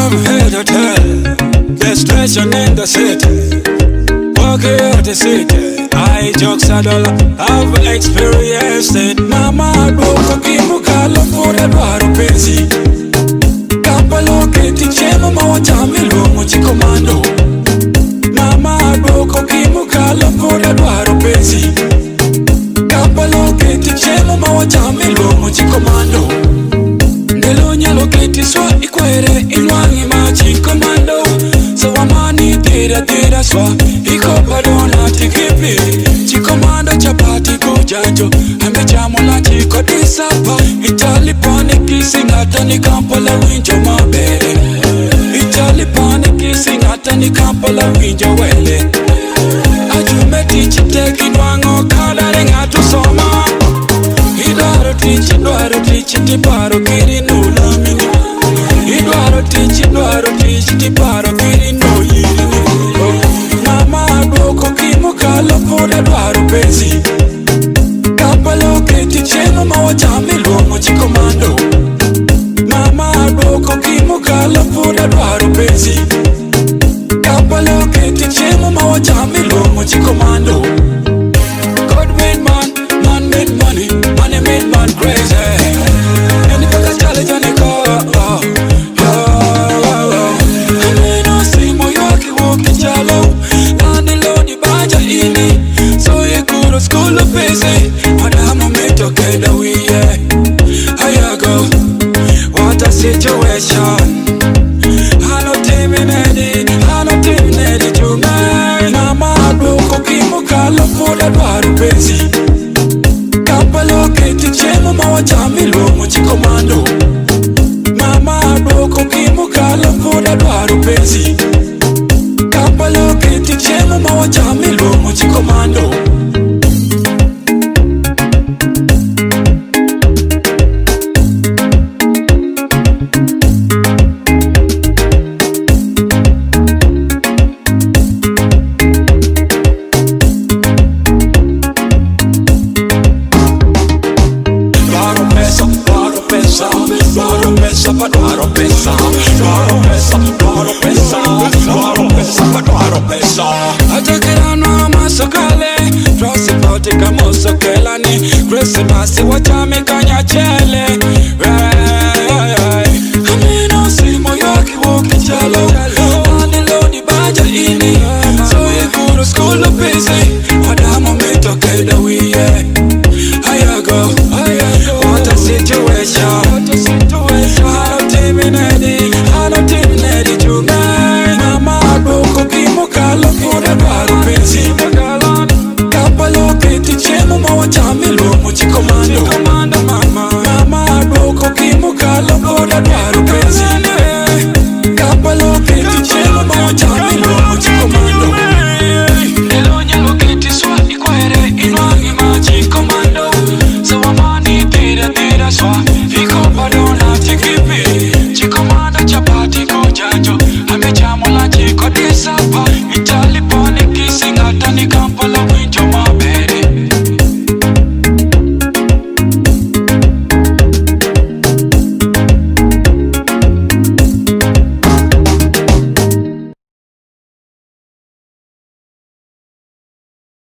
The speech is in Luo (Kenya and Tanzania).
I've heard to tell the situation in the city. Walking out the city, I jokes a dollar. I've experienced it. Mama doko kimukalo fura dwaro pesi. Kapalo keti chemo mawachami lumo chikomando. Mama doko kimukalo fura dwaro pesi. Kapalo keti chemo mawachami lumo chikomando. Ndelo nyalo keti swa ikwere inwangi machi komando. So amani tira swa iko padona tikipi. Chikomando chapati kujajo ambe chamola chiko disapa. Itali pani kissing atani kampala winjo mabere. Itali pani kissing atani kampala winjo wele. Ajume tichi teki nwango kadare ngatu soma. Idwaro tichi tiparo kiri nula mini. Idwaro tichi tiparo kiri no yini. Mama doko kimukalo fura dwaro pesi. Kapalo keti cheno mawachami lumo chikomando. Mama doko kimukalo fura dwaro pesi. Kapalo keti cheno mawachami lumo chikomando. God made man, man made money, money made man crazy. And if I got challenge on the car, ameno simo yoki woki chalo. Lani lodi baja ini, so ye kuro school of busy. Madama meto keda wiye. Ayago, what a situation. Hano timi nedi chunga. Mama doko kimukalo fura dwaro pesi. Kapalo keti chemo mawachami lumo chikomando. Mama doko kimukalo fura dwaro pesi. Kapalo keti chemo mawachami lumo chikomando. Atakirano masokale, Rosipotika mosokelani, Christmas wachame kanya chele. Amino simo yoki woki chalo, Anilo di baja ini, so ye kuro school of busy. Madamo meto keda wiye. Ayago, what a situation. How timi nedi.